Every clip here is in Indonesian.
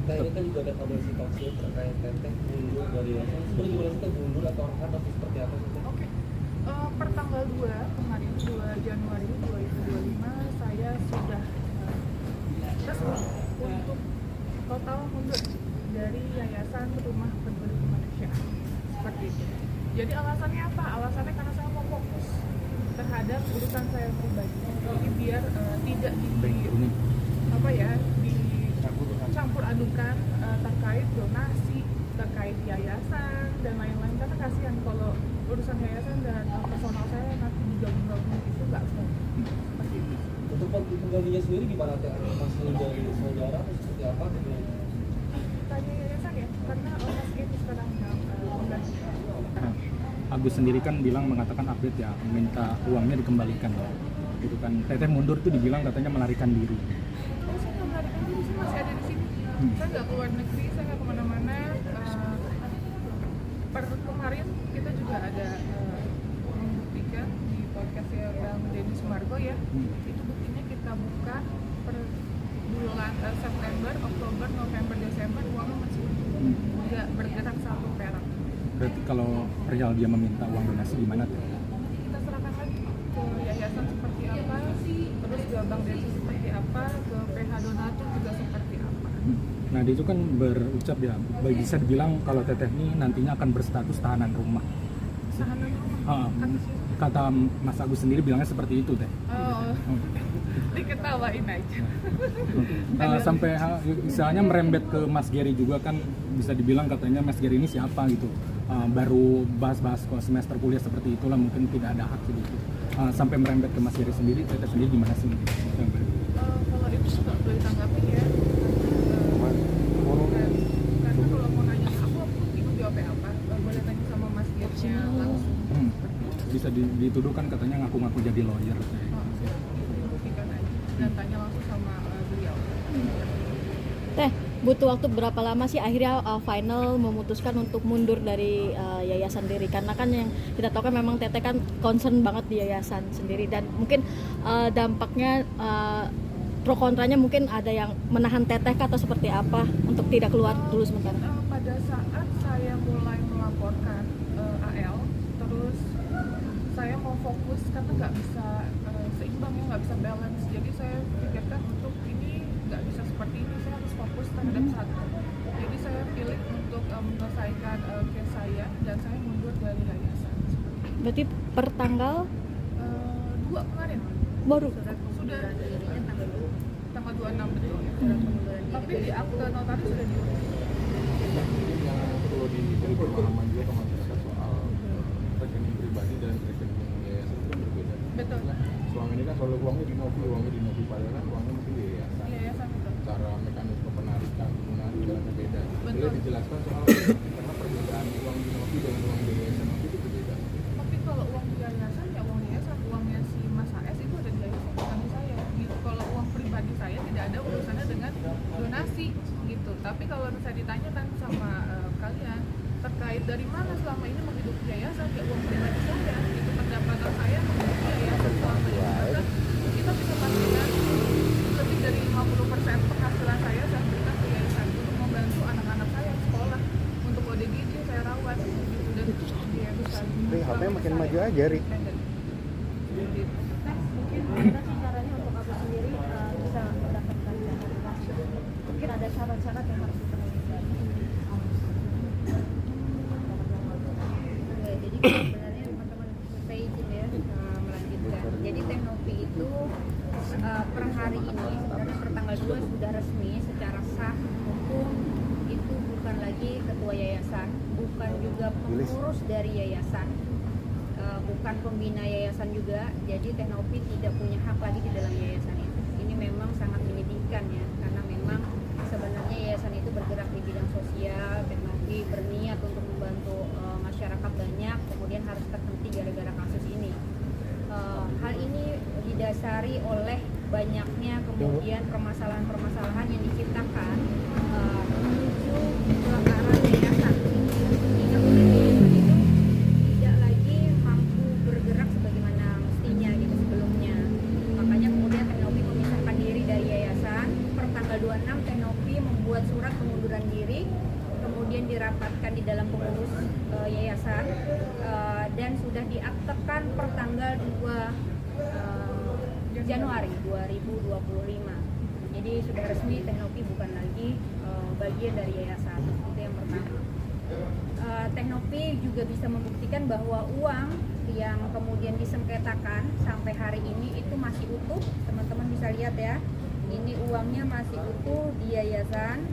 Nah ini kan juga ada kabar simpang siur terkait Teteh mundur dari yayasan. Sebenarnya gimana sih Teh, mundur atau seperti apa sih Teh? Oke. Per tanggal 2 kemarin, 2 Januari 2025, saya sudah resmi untuk total mundur dari Yayasan Rumah Peduli Kemanusiaan. Seperti itu. Jadi alasannya apa? Alasannya karena saya mau fokus terhadap urusan saya pribadi. Jadi biar tidak dicampur adukan terkait donasi, terkait yayasan dan lain-lain, karena kasihan kalau urusan yayasan dan personal saya nanti digabung-gabung itu nggak semua seperti itu. Untuk penggantinya sendiri gimana Teh? Masih menjadi saudara atau seperti apa? Tanya yayasan ya, karena Mas Edi sekarang mengganti. Agus sendiri kan mengatakan update ya, minta uangnya dikembalikan gitu kan. Teteh mundur tuh dibilang katanya melarikan diri. Saya nggak melarikan diri, saya masih ada di sini. Saya nggak keluar negeri, saya nggak kemana-mana. Kemarin kita juga ada membuktikan di podcastnya Bang Denny Sumargo ya. Itu buktinya kita buka per bulan September, Oktober, November, Desember, uangnya masih nggak bergerak satu perak. Berarti kalau perihal dia meminta uang donasi gimana tuh? Kita serahkan lagi ke yayasan seperti apa, terus ke Bang Denny seperti apa, ke PH Donatur juga seperti apa. Nah dia itu kan berucap ya, bisa dibilang kalau Teteh ini nantinya akan berstatus tahanan rumah. Tahanan rumah. Kata Mas Agus sendiri bilangnya seperti itu Teh. Diketawain aja. Sampai misalnya merembet ke Mas Gary juga kan, bisa dibilang katanya Mas Gary ini siapa gitu. Baru bahas-bahas kok semester kuliah seperti itulah, mungkin tidak ada hak gitu. Sampai merembet ke Mas Gary sendiri, Teteh sendiri gimana sih? Kalau itu nggak boleh tanggapin ya. Karena kalau mau nanya aku ibu jawab apa? Boleh tanya sama Mas Gary-nya langsung. Bisa dituduhkan katanya ngaku-ngaku jadi lawyer. Buktikan aja dan tanya langsung sama beliau. Teh, butuh waktu berapa lama sih akhirnya final memutuskan untuk mundur dari yayasan sendiri? Karena kan yang kita tahu kan memang Teteh kan concern banget di yayasan sendiri, dan mungkin dampaknya pro kontranya mungkin ada yang menahan Teteh atau seperti apa untuk tidak keluar dulu sementara? Pada saat saya mulai melaporkan AL, terus saya mau fokus karena nggak bisa seimbang ya, nggak bisa balance. Jadi saya pikirkan untuk ini nggak bisa seperti ini, saya harus fokus terhadap satu. Jadi saya pilih untuk menyelesaikan case saya dan saya mundur dari yayasan. Berarti per tanggal 2 kemarin baru? Sudah tanggal 26 betul. Tapi di akte notaris sudah diurus. Yang perlu diberi pemahaman juga ke masyarakat soal rekening pribadi dan rekening yayasan itu kan berbeda. Betul. Selama ini kan soal uangnya di Novi, padahal kan uangnya mesti di yayasan. Yayasan betul. Cara mekanisme penarikan beda. Betul. Boleh dijelaskan soal karena perbedaan uang di Novi dan uang di yayasan Novi itu berbeda. Tapi kalau uang di yayasan ya uang yayasan, uangnya si Mas AS itu ada di yayasan, bukan di saya gitu. Kalau uang pribadi saya tidak ada urusannya dengan donasi gitu. Tapi kalau saya ditanyakan sama kalian terkait dari mana selama ini menghidupi yayasan, ya uang pribadi saya itu pendapatan saya menghidupi yayasan selama ini. Maka kita bisa pastikan lebih dari 50% penghasilan saya berikan ke yayasan untuk membantu anak-anak saya sekolah, untuk ODGJ saya rawat gitu, dan dia bisa HP makin maju aja, Ri. Mungkin gimana sih caranya untuk aku sendiri bisa mendapatkan donasi? Mungkin ada syarat-syarat yang harus dipenuhi. Jadi sebenarnya teman-teman saya izin ya melanjutkan. Jadi Teknopi itu per hari ini sebenarnya per tanggal 2 sudah resmi secara sah hukum itu bukan lagi ketua yayasan, bukan juga pengurus dari yayasan, bukan pembina yayasan juga. Jadi Teknopi tidak punya hak lagi di dalam yayasan itu. Ini memang sangat menyedihkan ya, karena memang sebenarnya yayasan itu bergerak di bidang sosial. Teknopi berniat untuk membantu masyarakat banyak, kemudian harus terhenti gara-gara kasus ini. Hal ini didasari oleh banyaknya kemudian permasalahan-permasalahan yang diciptakan menuju pelanggaran yayasan, sehingga yayasan itu tidak lagi mampu bergerak sebagaimana mestinya gitu sebelumnya. Makanya kemudian Teknopi memisahkan diri dari yayasan. Per tanggal 26 Teknopi membuat surat pengunduran diri, kemudian dirapatkan di dalam pengurus yayasan, dan sudah diaktekan per tanggal 2 Januari 2025. Jadi sudah resmi Teknopi bukan lagi bagian dari yayasan. Itu yang pertama. Teknopi juga bisa membuktikan bahwa uang yang kemudian disengketakan sampai hari ini itu masih utuh. Teman-teman bisa lihat ya, ini uangnya masih utuh di yayasan.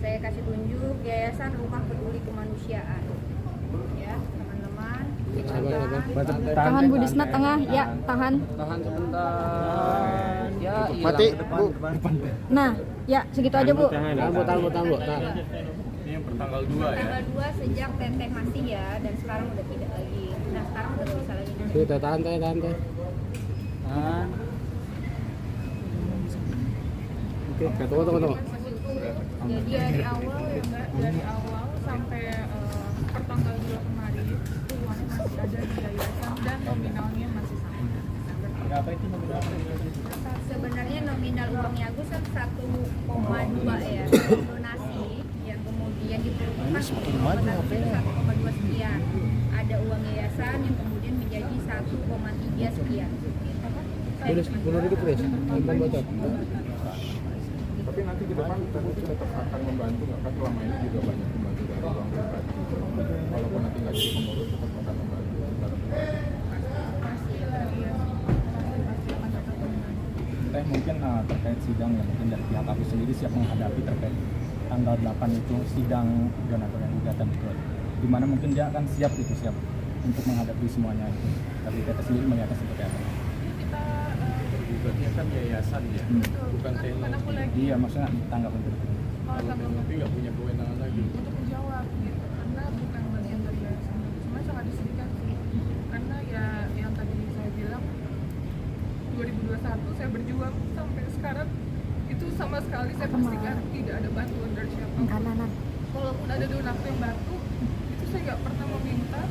Saya kasih tunjuk, Yayasan Rumah Peduli Kemanusiaan. Ya, teman-teman. Tahan Bu Disna, tengah. Ya, tahan. Tahan sebentar. Ya, Mati, Bu. Nah, ya segitu aja Bu. Tahan. Ini yang pertanggal 2 ya. Tanggal 2 sejak Teteh masih ya, dan sekarang udah tidak lagi. Nah, sekarang udah nggak bisa lagi. Tahan. Oke, tunggu. Jadi dari awal ya Mbak, dari awal sampai pertanggal 2 kemarin itu uangnya masih ada di yayasan dan nominalnya masih sama. Berapa itu nominalnya? Sebenarnya nominal uangnya Agus kan 1,2 ya, donasi yang kemudian diperuntukkan 1,2 sekian. Ada uang yayasan yang kemudian menjadi 1,3 sekian. Benar itu Chris. Nonton bocor. Tapi nanti ke depan Teknopi tetap akan membantu nggak kan, selama ini juga banyak membantu dari uang pribadi. Walaupun nanti nggak jadi pengurus tetap akan membantu. Pastilah iya. Pasti akan tetap membantu. Mungkin terkait sidang ya, mungkin dari pihak aku sendiri siap menghadapi terkait tanggal 8 itu sidang donatur yang gugatan itu, dimana mungkin dia akan siap untuk menghadapi semuanya itu. Tapi kita sendiri melihatnya seperti apa? Kita Gugatnya kan yayasan ya, bukan bukan aku Teknopi. lagi. Iya, maksudnya tanggapan itu. Kalau Kalau tanggal Teknopi nggak punya kewenangan lagi. untuk menjawab gitu, karena bukan bagian dari yayasan. Cuma sangat disediakan sih, karena ya yang tadi saya bilang 2021 saya berjuang sampai sekarang itu sama sekali saya pastikan tidak ada bantuan dari siapa. Kalaupun ada donatur yang bantu, itu saya nggak pernah meminta,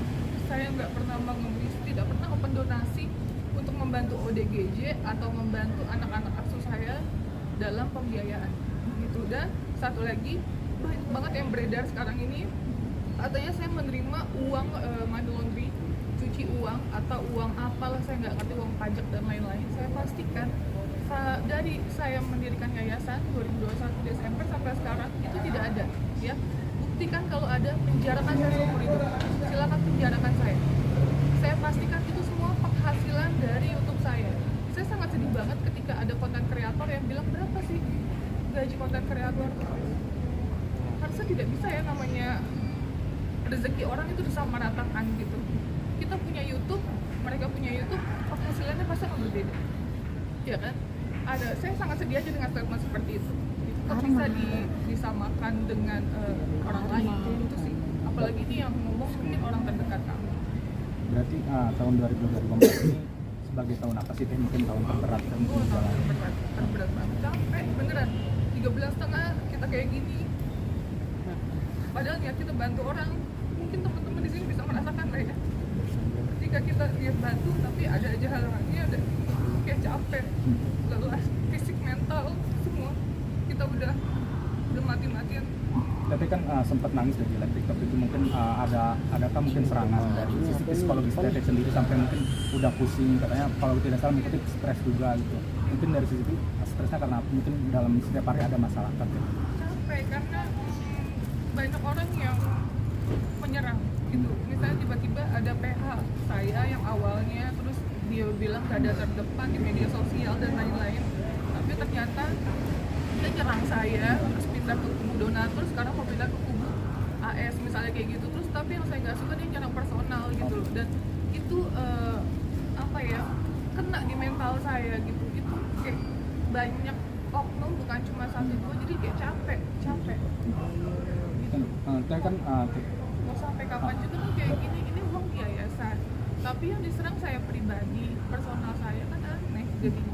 saya nggak pernah mengemis, tidak pernah open donasi untuk membantu ODGJ atau membantu anak-anak asuh saya dalam pembiayaan gitu. Dan satu lagi, banyak banget yang beredar sekarang ini katanya saya menerima uang money laundry, cuci uang atau uang apalah, saya nggak ngerti, uang pajak dan lain-lain. Saya pastikan dari saya mendirikan yayasan 2021 Desember sampai sekarang itu tidak ada ya. Buktikan kalau ada, penjarakan saya seumur hidup, silakan penjarakan saya. Saya pastikan itu semua penghasilan dari YouTube saya. Saya sangat sedih banget ketika ada konten kreator yang bilang berapa sih gaji konten kreator. Harusnya tidak bisa ya, namanya rezeki orang itu disamaratakan gitu. Kita punya YouTube, mereka punya YouTube, penghasilannya pasti akan berbeda, ya kan? Saya sangat sedih aja dengan statement seperti itu. Kok bisa disamakan dengan orang lain itu sih. Apalagi ini yang ngomong mungkin orang terdekat kamu. Berarti tahun 2024 ini sebagai tahun apa sih? Mungkin tahun terberat kan? Terberat banget, capek beneran. 3 bulan setengah kita kayak gini. Padahal niat kita bantu orang, mungkin teman-teman di sini bisa merasakan lah ya. Ketika kita niat bantu, tapi ada aja halangannya, ada kayak capek, lelah, fisik, mental, semua. Kita udah mati-matian. Tapi kan sempat nangis dari live TikTok itu, mungkin adakah mungkin serangan dari sisi psikologis Teteh sendiri sampai mungkin udah pusing, katanya kalau tidak salah mungkin stres juga gitu. Mungkin dari sisi itu stresnya karena mungkin dalam setiap hari ada masalah kan? Capek karena banyak orang yang menyerang gitu. Misalnya tiba-tiba ada PH saya yang awalnya, terus dia bilang keadaan terdepan di media sosial dan lain-lain, tapi ternyata dia nyerang saya, terus pindah ke kubu donatur, sekarang mau pindah ke kubu AS misalnya kayak gitu. Terus tapi yang saya nggak suka, dia nyerang personal gitu loh, dan itu apa ya, kena di mental saya gitu. Itu kayak banyak oknum, bukan cuma satu dua, jadi kayak capek Kan mau sampai kapan juga kan kayak gini, ini uang yayasan, tapi yang diserang saya pribadi, personal saya, kan aneh jadi.